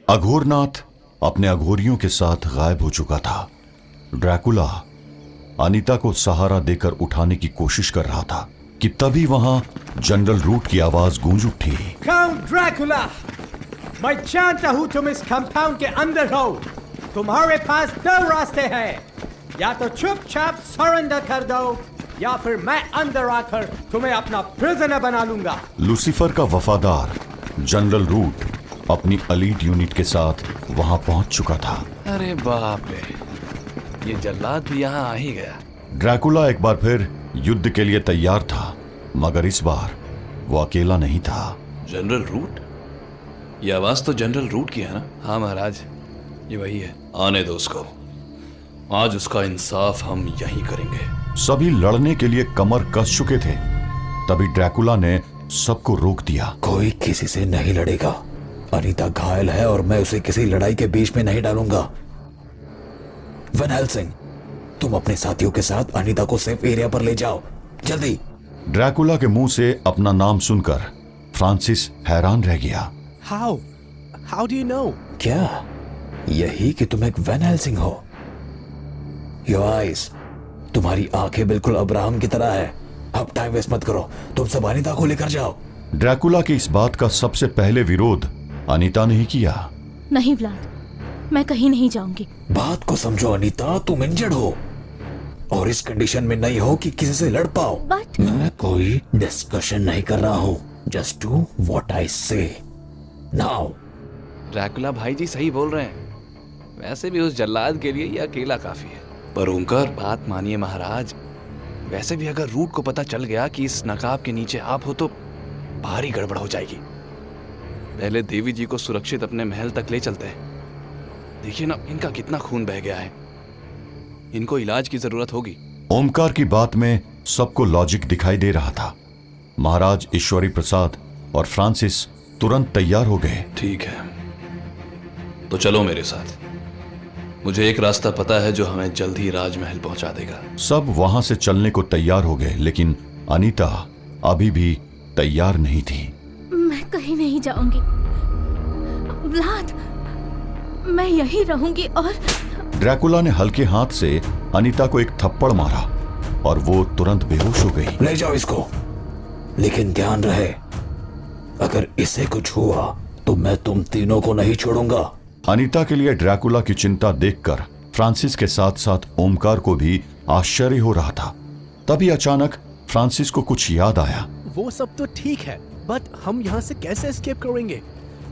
अघोरनाथ अपने अघोरियों के साथ गायब हो चुका था। ड्रैकुला अनीता को सहारा देकर उठाने की कोशिश कर रहा था कि तभी वहां जनरल रूट की आवाज गूंज उठी। काउंट ड्रैकुला, मैं जानता हूं तुम इस कंपाउंड के अंदर हो। तुम्हारे पास दो रास्ते हैं, या तो चुपचाप सरेंडर कर दो या फिर मैं अंदर आकर तुम्हें अपना प्रिजनर बना लूंगा। लूसीफर का वफादार जनरल रूट अपनी एलीट यूनिट के साथ वहां पहुंच चुका था। अरे बाप रे, ये जल्लाद भी यहाँ आ ही गया। ड्रैकुला एक बार फिर युद्ध के लिए तैयार था, मगर इस बार वो अकेला नहीं था। General Root? ये आवाज तो जनरल रूट की है ना? हाँ महाराज, ये वही है। आने दो उसको, आज उसका इंसाफ हम यहीं करेंगे। सभी लड़ने के लिए कमर कस चुके थे, तभी ड्रैकुला ने सबको रोक दिया। कोई किसी से नहीं लड़ेगा। अनीता घायल है और मैं उसे किसी लड़ाई के बीच में नहीं डालूंगा। वैन हेल्सिंग, तुम अपने साथियों के साथ अनीता को सेफ एरिया पर ले जाओ, जल्दी। ड्रैकुला के मुंह से अपना नाम सुनकर फ्रांसिस हैरान रह गया। How do you know? क्या यही कि तुम एक वैन हेल्सिंग हो? Your eyes, तुम्हारी आंखें बिल्कुल अब्राहम की तरह है। अब टाइम वेस्ट मत करो, तुम सब अनीता को लेकर जाओ। ड्रैकुला की इस बात का सबसे पहले विरोध अनीता ने ही किया। नहीं व्लाद, मैं कहीं नहीं जाऊंगी। बात को समझो अनीता, तुम इंजर्ड हो और इस कंडीशन में नहीं हो कि किसी से लड़ पाओ। But... मैं कोई डिस्कशन नहीं कर रहा हूँ। जस्ट डू व्हाट आई से नाउ। ड्रैकुला भाई जी सही बोल रहे हैं। वैसे भी उस जल्लाद के लिए ये अकेला काफी है। पर ओमकार, बात मानिए महाराज, वैसे भी अगर रूट को पता चल गया कि इस नकाब के नीचे आप हो तो भारी गड़बड़ हो जाएगी। पहले देवी जी को सुरक्षित अपने महल तक ले चलते हैं। देखिए ना, इनका कितना खून बह गया है, इनको इलाज की जरूरत होगी। ओमकार की बात में सबको लॉजिक दिखाई दे रहा था। महाराज ईश्वरी प्रसाद और फ्रांसिस तुरंत तैयार हो गए। ठीक है, तो चलो मेरे साथ। मुझे एक रास्ता पता है जो हमें जल्द ही राजमहल पहुंचा देगा। सब वहां से चलने को तैयार हो गए, लेकिन अनीता अभी भी तैयार नहीं थी। मैं कहीं नहीं जाऊंगी व्लाद, मैं यहीं रहूंगी। और ड्रैकुला ने हल्के हाथ से अनीता को एक थप्पड़ मारा और वो तुरंत बेहोश हो गई। ले जाओ इसको, लेकिन ध्यान रहे, अगर इसे कुछ हुआ तो मैं तुम तीनों को नहीं छोड़ूंगा। अनीता के लिए ड्रैकुला की चिंता देखकर फ्रांसिस के साथ साथ ओमकार को भी आश्चर्य हो रहा था। तभी अचानक फ्रांसिस को कुछ याद आया। वो सब तो ठीक है, बट हम यहाँ से कैसे एस्केप करेंगे?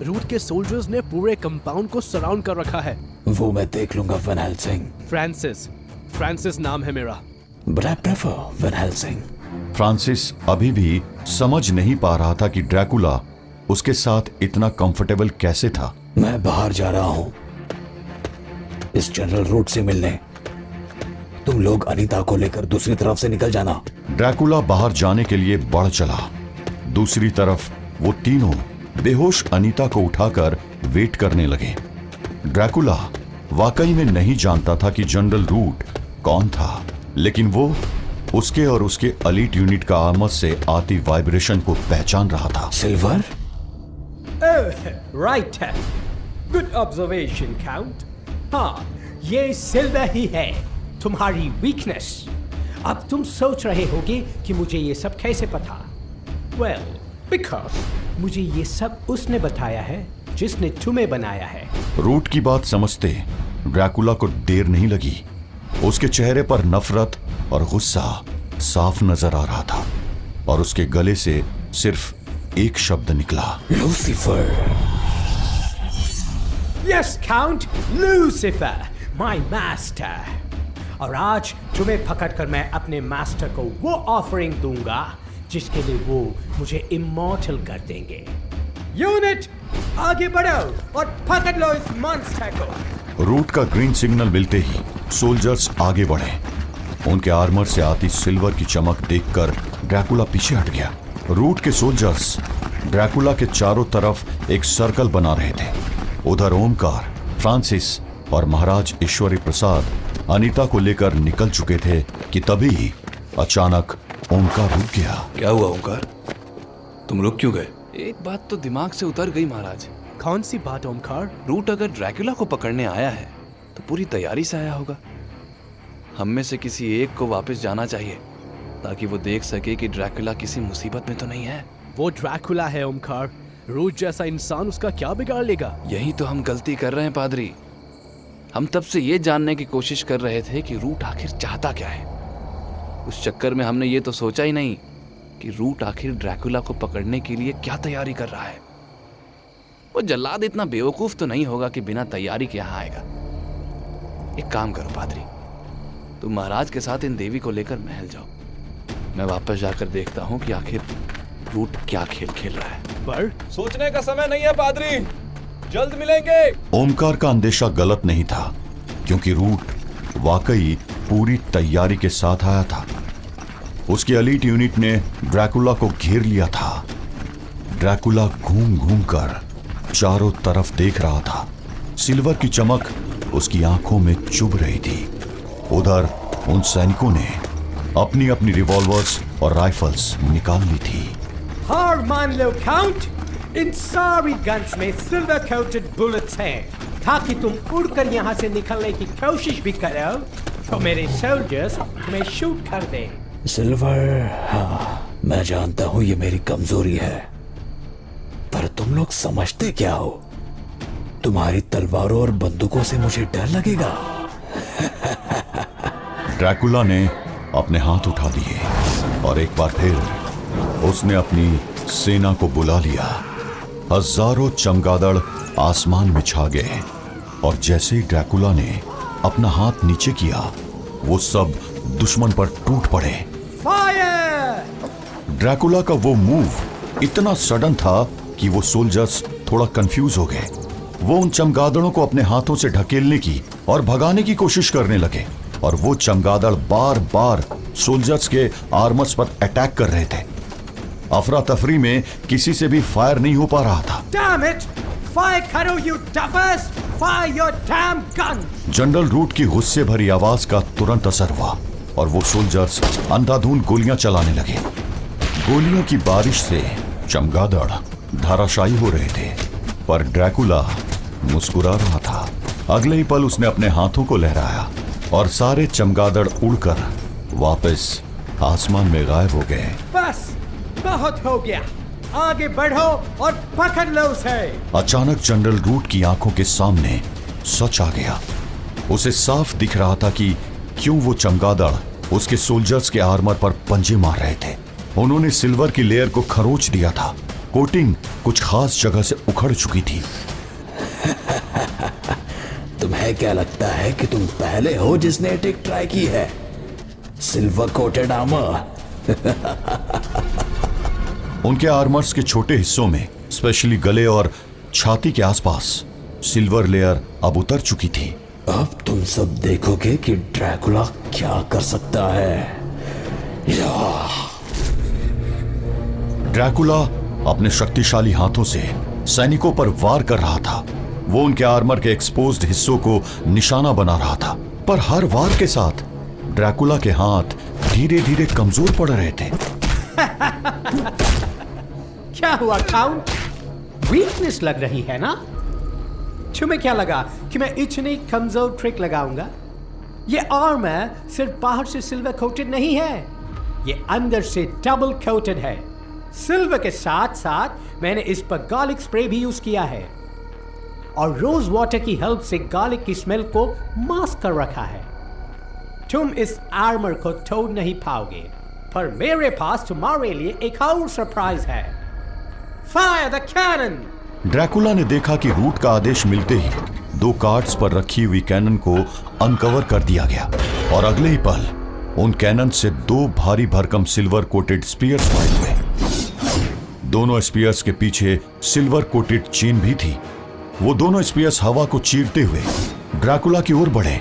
रूट के सोल्जर्स ने पूरे कंपाउंड को सराउंड कर रखा है। वो मैं देख लूंगा वैन हेल्सिंग। फ्रांसिस नाम है मेरा। But I prefer Van Helsing. Francis अभी भी समझ नहीं पा रहा था कि ड्रैकुला उसके साथ इतना कंफर्टेबल कैसे था। मैं बाहर जा रहा हूं इस जनरल रूट से मिलने। तुम लोग अनीता को लेकर दूसरी तरफ से निकल जाना। ड्रैकुला बाहर जाने के लिए बढ़ चला। दूसरी तरफ वो तीनों बेहोश अनीता को उठाकर वेट करने लगे। ड्रैकुला वाकई में नहीं जानता था कि जनरल रूट कौन था, लेकिन वो उसके और उसके एलीट यूनिट का आर्मर से आती वाइब्रेशन को पहचान रहा था। सिल्वर? राइट है, गुड ऑब्जर्वेशन काउंट। हाँ, ये सिल्वर ही है, तुम्हारी वीकनेस। अब तुम सोच रहे होगे कि मुझे ये सब कैसे पता? वेल, बिकॉज मुझे ये सब उसने बताया है जिसने तुम्हें बनाया है। रूट की बात समझते ड्रैकुला को देर नहीं लगी। उसके चेहरे पर नफरत और गुस्सा साफ नजर आ रहा था और उसके गले से सिर्फ एक शब्द निकला, Lucifer. Yes count, Lucifer, my master. और आज तुम्हें पकड़कर मैं अपने मास्टर को वो ऑफरिंग दूंगा जिसके लिए वो मुझे इमॉर्टल कर देंगे। यूनिट आगे बढ़ो और पकड़ लो इस मॉन्स्टर को। रूट का ग्रीन सिग्नल मिलते ही सोल्जर्स आगे बढ़े। उनके आर्मर से आती सिल्वर की चमक देखकर ड्रैकुला पीछे हट गया। रूट के सोल्जर्स ड्रैकुला के चारों तरफ एक सर्कल बना रहे थे। उधर ओमकार, फ्रांसिस और महाराज ईश्वरी प्रसाद अनीता को लेकर निकल चुके थे कि तभी अचानक ओमकार रुक गया। क्या हुआ ओमकार, तुम रुक क्यों गए? एक बात तो दिमाग से उतर गई महाराज, कौन सी बात ओमकार? रूट अगर ड्रैकुला को पकड़ने आया है तो पूरी तैयारी से आया होगा। हम में से किसी एक को वापस जाना चाहिए ताकि वो देख सके कि ड्रैकुला किसी मुसीबत में तो नहीं है। वो ड्रैकुला है ओमकार। रूट जैसा इंसान उसका क्या बिगाड़ लेगा? यही तो हम गलती कर रहे हैं पादरी। हम तब से ये जानने की कोशिश कर रहे थे कि रूट आखिर चाहता क्या है। उस चक्कर में हमने ये तो सोचा ही नहीं कि रूट आखिर ड्रैकुला को पकड़ने के लिए क्या तैयारी कर रहा है। वो जल्लाद इतना बेवकूफ तो नहीं होगा कि बिना तैयारी के यहाँ आएगा। एक काम करो पादरी, तुम महाराज के साथ इन देवी को लेकर महल जाओ। मैं वापस जाकर देखता हूँ कि आखिर रूट क्या खेल खेल रहा है। पर सोचने का समय नहीं है पादरी, जल्द मिलेंगे। ओमकार का अंदेशा गलत नहीं था, क्योंकि रूट वाकई पूरी तैयारी के साथ आया था। उसकी एलीट यूनिट ने ड्रैकुला को घेर लिया था। ड्रैकुला घूम घूम कर चारों तरफ देख रहा था। सिल्वर की चमक उसकी आंखों में चुभ रही थी। उधर उन सैनिकों ने अपनी अपनी रिवॉल्वर्स और राइफल्स निकाल ली थी। हार मान लो काउंट, इन सारी गन्स में सिल्वर कोटेड बुलेट्स हैं। ताकि तुम उड़कर यहाँ से निकलने की कोशिश भी करो तो मेरे सोल्जर्स तुम्हें शूट कर दें। सिल्वर, हाँ मैं जानता हूं ये मेरी कमजोरी है, पर तुम लोग समझते क्या हो? तुम्हारी तलवारों और बंदूकों से मुझे डर लगेगा? ड्रैकुला ने अपने हाथ उठा दिए और एक बार फिर उसने अपनी सेना को बुला लिया। हजारों चमगादड़ आसमान में छा गए और जैसे ही ड्रैकुला ने अपना हाथ नीचे किया, वो सब दुश्मन पर टूट पड़े। फायर! ड्रैकुला का वो मूव इतना सडन था कि वो सोल्जर्स थोड़ा कंफ्यूज हो गए। वो उन चमगादड़ों को अपने हाथों से ढकेलने की और भगाने की कोशिश करने लगे और वो चमगादड़ बार बार सोल्जर्स के आर्मर्स पर अटैक कर रहे थे। अफरा तफरी में किसी से भी फायर नहीं हो पा रहा था। Damn it! Fire करो you duffers! Fire your damn guns! General Root की गुस्से भरी आवाज का तुरंत असर हुआ और वो सोल्जर्स अंधाधुंध गोलियां चलाने लगे। गोलियों की बारिश से चमगादड़ धाराशायी हो रहे थे, पर ड्रैकुला मुस्कुरा रहा था। अगले ही पल उसने अपने हाथों को लहराया और सारे चमगादड़ उड़कर वापस आसमान में गायब हो गए। बस बहुत हो गया, आगे बढ़ो और पकड़ लो उसे। अचानक जनरल रूट की आंखों के सामने सच आ गया। उसे साफ दिख रहा था कि क्यों वो चमगादड़ उसके सोल्जर्स के आर्मर पर पंजे मार रहे थे। उन्होंने सिल्वर की लेयर को खरोच दिया था। कोटिंग कुछ खास जगह से उखड़ चुकी थी। तुम्हें क्या लगता है कि तुम पहले हो जिसने अटैक ट्राई की है? Silver coated armour. उनके आर्मर्स के छोटे हिस्सों में, स्पेशली गले और छाती के आसपास, सिल्वर लेयर अब उतर चुकी थी। अब तुम सब देखोगे कि ड्रैकुला क्या कर सकता है। ड्रैकुला अपने शक्तिशाली हाथों से सैनिकों पर वार कर रहा था। वो उनके आर्मर के एक्सपोज्ड हिस्सों को निशाना बना रहा था, पर हर वार के साथ ड्रैकुला के हाथ धीरे धीरे कमजोर पड़ रहे थे। क्या हुआ काउंट? वीकनेस लग रही है ना? तुम्हें क्या लगा कि मैं इतनी कमजोर ट्रिक लगाऊंगा? ये आर्मर सिर्फ बाहर से सिल्वर कोटेड नहीं है, ये अंदर से डबल कोटेड है। सिल्वर के साथ साथ मैंने इस पर गार्लिक स्प्रे भी यूज किया है और रोज वाटर की हेल्प से गार्लिक की स्मेल को मास्क कर रखा है। तुम इस आर्मर को तोड़ नहीं पाओगे, पर मेरे पास तुम्हारे लिए एक और सरप्राइज है। Fire the cannon! ड्रैकुला ने देखा कि रूट का आदेश मिलते ही 2 कार्ड्स पर रखी हुई कैनन को अनकवर कर दिया गया और अगले ही पल उन कैनन से 2 भारी भरकम सिल्वर कोटेड स्पीयर्स फायर हुए। दोनों स्पीयर्स के पीछे सिल्वर कोटेड चेन भी थी। वो दोनों स्पीयर्स हवा को चीरते हुए ड्रैकुला की ओर बढ़े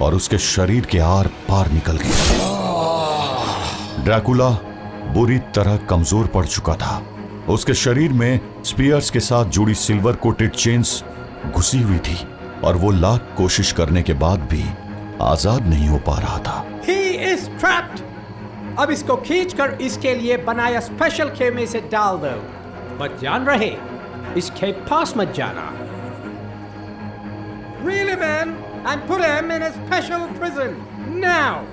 और उसके शरीर के आर पार निकल गए। ड्रैकुला बुरी तरह कमजोर पड़ चुका था। उसके शरीर में स्पीयर्स के साथ जुड़ी सिल्वर कोटेड चेन्स घुसी हुई थी और वो लाख कोशिश करने के बाद भी आजाद नहीं हो पा रहा था। He is trapped! अब इसको खींचकर इसके लिए बनाया स्पेशल खेमे से डाल दो। बट ध्यान रहे, इसके पास मत जाना। Really, man? And put him in a special prison now.